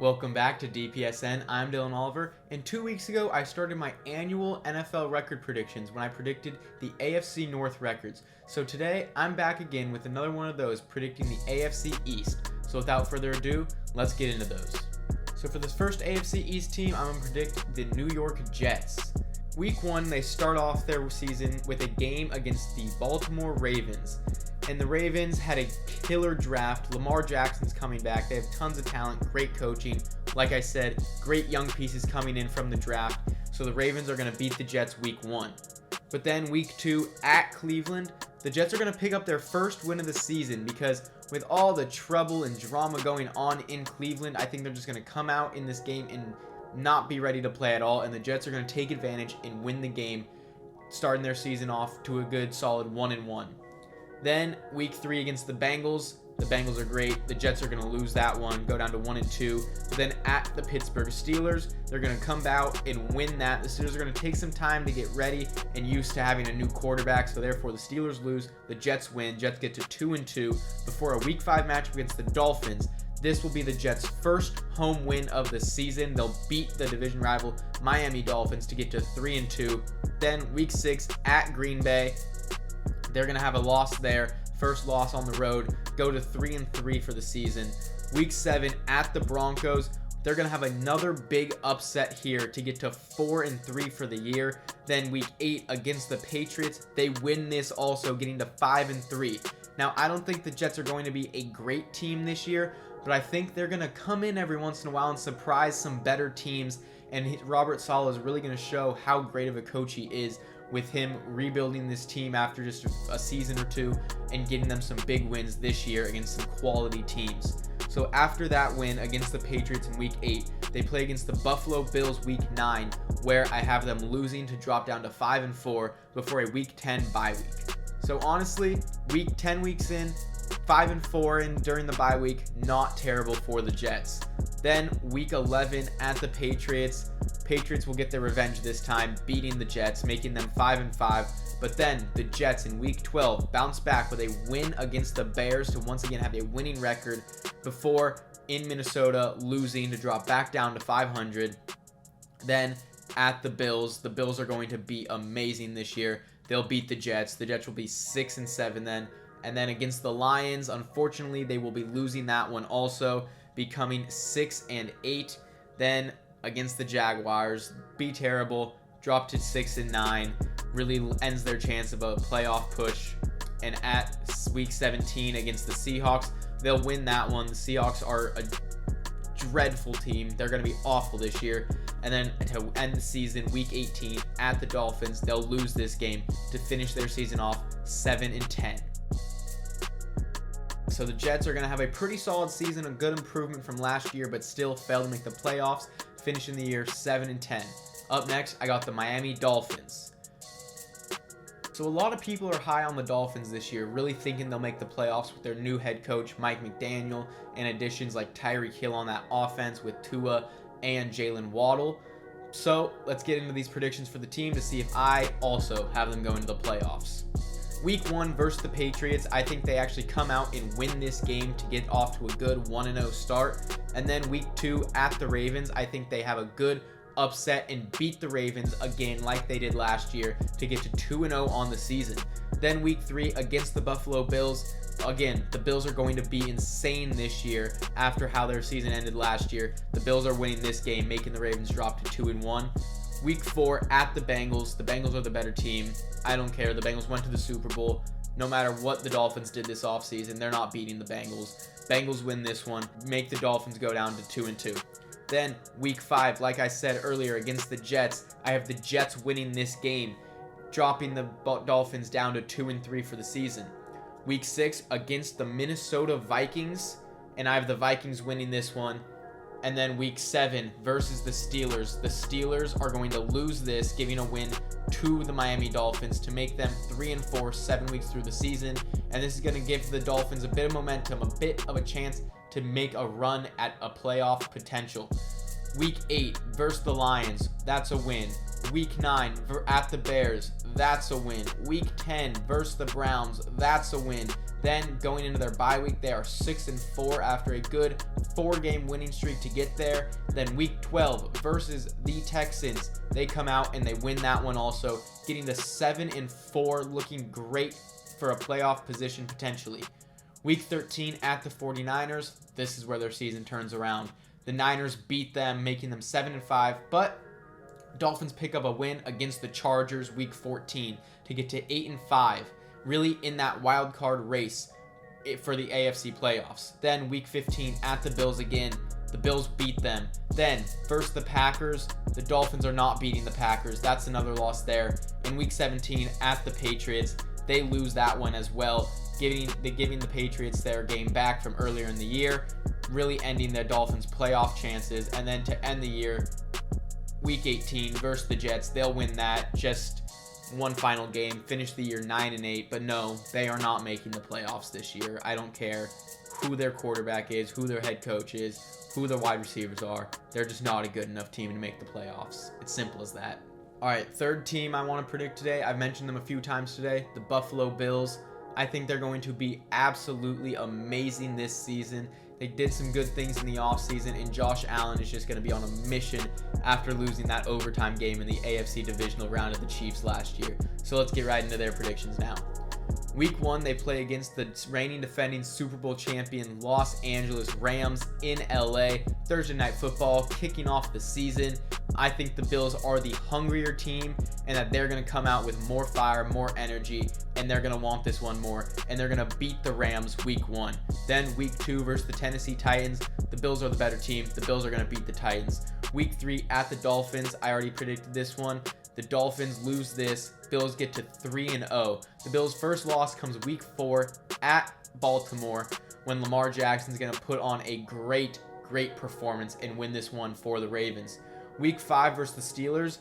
Welcome back to DPSN. I'm Dylan Oliver, and 2 weeks ago I started my annual NFL record predictions when I predicted the AFC North records. So today I'm back again with another one of those, predicting the AFC East. So without further ado, let's get into those. So for this first AFC East team, I'm going to predict the New York Jets. Week 1, they start off their season with a game against the Baltimore Ravens. And the Ravens had a killer draft. Lamar Jackson's coming back. They have tons of talent, great coaching. Like I said, great young pieces coming in from the draft. So the Ravens are going to beat the Jets week 1. But then week 2 at Cleveland, the Jets are going to pick up their first win of the season because with all the trouble and drama going on in Cleveland, I think they're just going to come out in this game and not be ready to play at all. And the Jets are going to take advantage and win the game, starting their season off to a good solid 1-1. Then week 3 against the Bengals are great. The Jets are going to lose that one, go down to 1-2. But then at the Pittsburgh Steelers, they're going to come out and win that. The Steelers are going to take some time to get ready and used to having a new quarterback. So therefore the Steelers lose, the Jets win. Jets get to 2-2 before a week 5 matchup against the Dolphins. This will be the Jets' first home win of the season. They'll beat the division rival Miami Dolphins to get to 3-2. Then week 6 at Green Bay, they're going to have a loss there. First loss on the road. Go to 3-3 for the season. Week 7 at the Broncos. They're going to have another big upset here to get to 4-3 for the year. Then week 8 against the Patriots. They win this also, getting to 5-3. Now, I don't think the Jets are going to be a great team this year, but I think they're going to come in every once in a while and surprise some better teams. And Robert Saleh is really going to show how great of a coach he is, with him rebuilding this team after just a season or two and getting them some big wins this year against some quality teams. So after that win against the Patriots in week 8, they play against the Buffalo Bills week 9, where I have them losing to drop down to 5-4 before a week 10 bye week. So honestly, week 10 weeks in, 5-4 and during the bye week, not terrible for the Jets. Then week 11 at the Patriots. Patriots will get their revenge this time, beating the Jets, making them 5-5. But then the Jets in week 12 bounce back with a win against the Bears to once again have a winning record before in Minnesota losing to drop back down to 500. Then at the Bills are going to be amazing this year. They'll beat the Jets. The Jets will be 6-7 then. And then against the Lions, unfortunately, they will be losing that one also, becoming 6-8. Then against the Jaguars, be terrible, drop to 6-9, really ends their chance of a playoff push. And at week 17 against the Seahawks, they'll win that one. The Seahawks are a dreadful team. They're going to be awful this year. And then to end the season, week 18 at the Dolphins, they'll lose this game to finish their season off 7-10. So the Jets are going to have a pretty solid season, a good improvement from last year, but still failed to make the playoffs, finishing the year 7-10. Up next, I got the Miami Dolphins. So a lot of people are high on the Dolphins this year, really thinking they'll make the playoffs with their new head coach, Mike McDaniel, and additions like Tyreek Hill on that offense with Tua and Jalen Waddle. So let's get into these predictions for the team to see if I also have them go into the playoffs. Week 1 versus the Patriots, I think they actually come out and win this game to get off to a good 1-0 start. And then week 2 at the Ravens, I think they have a good upset and beat the Ravens again like they did last year to get to 2-0 on the season. Then week 3 against the Buffalo Bills, again, the Bills are going to be insane this year after how their season ended last year. The Bills are winning this game, making the Ravens drop to 2-1. Week 4 at the Bengals are the better team. I don't care. The Bengals went to the Super Bowl. No matter what the Dolphins did this offseason, they're not beating the Bengals. Bengals win this one, make the Dolphins go down to 2-2. Then week 5, like I said earlier, against the Jets, I have the Jets winning this game, dropping the Dolphins down to 2-3 for the season. Week 6 against the Minnesota Vikings, and I have the Vikings winning this one. And then week 7 versus the Steelers. The Steelers are going to lose this, giving a win to the Miami Dolphins to make them 3-4, 7 weeks through the season. And this is going to give the Dolphins a bit of momentum, a bit of a chance to make a run at a playoff potential. Week 8 versus the Lions. That's a win. Week 9 at the Bears, that's a win. Week 10 versus the Browns, that's a win. Then going into their bye week, they are 6-4 after a good 4-game winning streak to get there. Then week 12 versus the Texans, they come out and they win that one also, getting to 7-4, looking great for a playoff position potentially. Week 13 at the 49ers, this is where their season turns around. The Niners beat them, making them 7-5, but Dolphins pick up a win against the Chargers week 14 to get to 8-5, really in that wild card race for the AFC playoffs. Then week 15 at the Bills again, the Bills beat them. Then versus the Packers, the Dolphins are not beating the Packers. That's another loss there. In week 17 at the Patriots, they lose that one as well, giving the Patriots their game back from earlier in the year, really ending the Dolphins' playoff chances. And then to end the year, week 18 versus the Jets, they'll win that. Just one final game, finish the year 9-8. But no, they are not making the playoffs this year. I don't care who their quarterback is, who their head coach is, who their wide receivers are. They're just not a good enough team to make the playoffs. It's simple as that. All right, third team I want to predict today. I've mentioned them a few times today, the Buffalo Bills. I think they're going to be absolutely amazing this season. They did some good things in the offseason, and Josh Allen is just going to be on a mission after losing that overtime game in the AFC divisional round of the Chiefs last year. So let's get right into their predictions now. Week 1, they play against the reigning defending Super Bowl champion Los Angeles Rams in LA. Thursday Night Football, kicking off the season. I think the Bills are the hungrier team and that they're going to come out with more fire, more energy, and they're going to want this one more, and they're going to beat the Rams week 1. Then week 2 versus the Tennessee Titans, the Bills are the better team. The Bills are going to beat the Titans. Week 3 at the Dolphins, I already predicted this one. The Dolphins lose this. Bills get to 3-0. The Bills' first loss comes week 4 at Baltimore when Lamar Jackson's going to put on a great performance and win this one for the Ravens. Week 5 versus the Steelers.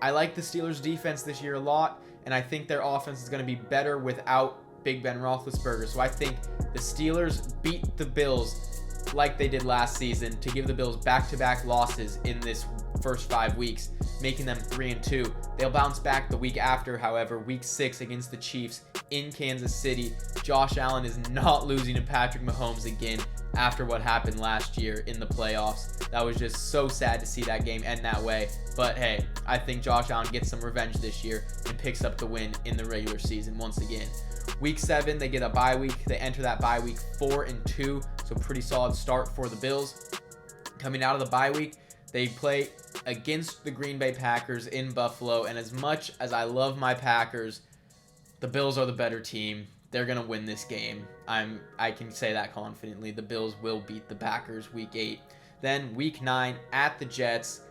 I like the Steelers' defense this year a lot, and I think their offense is going to be better without Big Ben Roethlisberger. So I think the Steelers beat the Bills like they did last season to give the Bills back-to-back losses in this first 5 weeks, making them 3-2. They'll bounce back the week after, however, week 6 against the Chiefs in Kansas City. Josh Allen is not losing to Patrick Mahomes again after what happened last year in the playoffs. That was just so sad to see that game end that way. But hey, I think Josh Allen gets some revenge this year and picks up the win in the regular season once again. Week 7, they get a bye week. They enter that bye week 4-2, so pretty solid start for the Bills. Coming out of the bye week, they play against the Green Bay Packers in Buffalo, and as much as I love my Packers, the Bills are the better team. They're going to win this game. I can say that confidently. The Bills will beat the Packers week 8. Then week 9 at the Jets.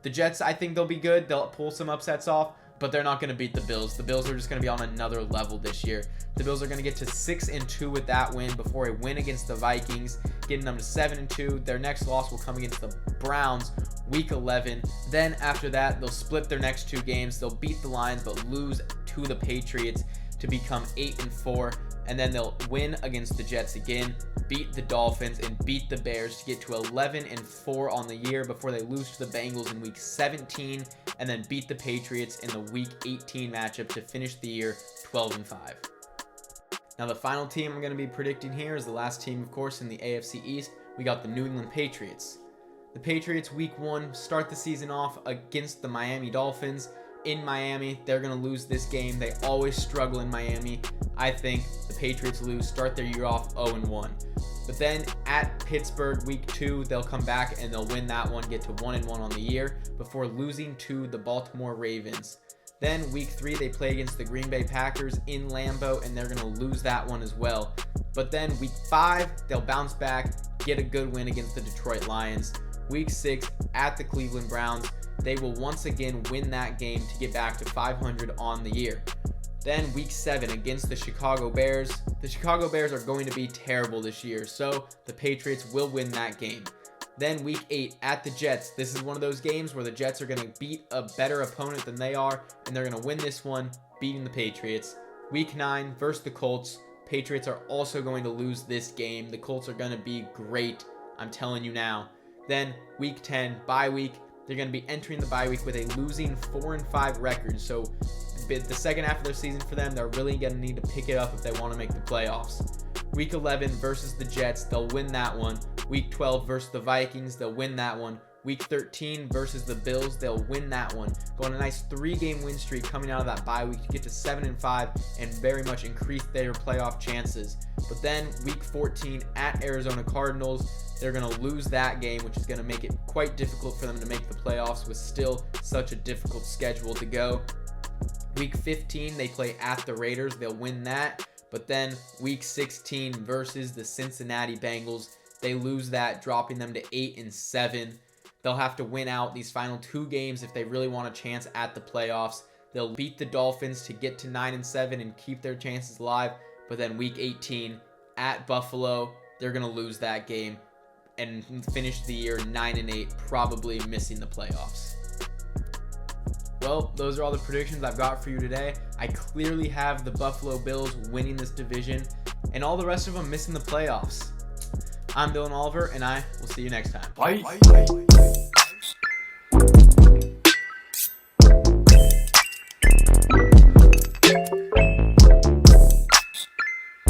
The Jets, I think they'll be good. They'll pull some upsets off, but they're not going to beat the Bills. The Bills are just going to be on another level this year. The Bills are going to get to 6-2 with that win before a win against the Vikings, getting them to 7-2. Their next loss will come against the Browns week 11. Then after that, they'll split their next 2 games. They'll beat the Lions but lose to the Patriots to become 8-4. And then they'll win against the Jets again, beat the Dolphins, and beat the Bears to get to 11-4 on the year before they lose to the Bengals in week 17, and then beat the Patriots in the week 18 matchup to finish the year 12-5. Now the final team I'm going to be predicting here is the last team, of course, in the AFC East. We got the New England Patriots. The Patriots week 1 start the season off against the Miami Dolphins. In Miami, they're going to lose this game. They always struggle in Miami. I think the Patriots lose, start their year off 0-1. But then at Pittsburgh, week 2, they'll come back and they'll win that one, get to 1-1 on the year before losing to the Baltimore Ravens. Then week 3, they play against the Green Bay Packers in Lambeau, and they're going to lose that one as well. But then week 5, they'll bounce back, get a good win against the Detroit Lions. Week 6, at the Cleveland Browns, they will once again win that game to get back to 500 on the year. Then week 7 against the Chicago Bears. The Chicago Bears are going to be terrible this year, so the Patriots will win that game. Then week 8 at the Jets. This is one of those games where the Jets are going to beat a better opponent than they are, and they're going to win this one, beating the Patriots. Week 9 versus the Colts. Patriots are also going to lose this game. The Colts are going to be great, I'm telling you now. Then week 10, bye week. they're going to be entering the bye week with a losing 4-5 record. So the second half of their season for them, they're really going to need to pick it up if they want to make the playoffs. Week 11 versus the Jets, they'll win that one. Week 12 versus the Vikings, they'll win that one. Week 13 versus the Bills, they'll win that one. Go on a nice 3-game win streak coming out of that bye week to get to 7-5 and very much increase their playoff chances. But then week 14 at Arizona Cardinals, they're going to lose that game, which is going to make it quite difficult for them to make the playoffs with still such a difficult schedule to go. Week 15, they play at the Raiders. They'll win that. But then week 16 versus the Cincinnati Bengals, they lose that, dropping them to 8-7. They'll have to win out these final 2 games if they really want a chance at the playoffs. They'll beat the Dolphins to get to 9-7 and keep their chances alive. But then week 18 at Buffalo, they're going to lose that game and finish the year 9-8, probably missing the playoffs. Well, those are all the predictions I've got for you today. I clearly have the Buffalo Bills winning this division and all the rest of them missing the playoffs. I'm Dylan Oliver, and I will see you next time. Bye.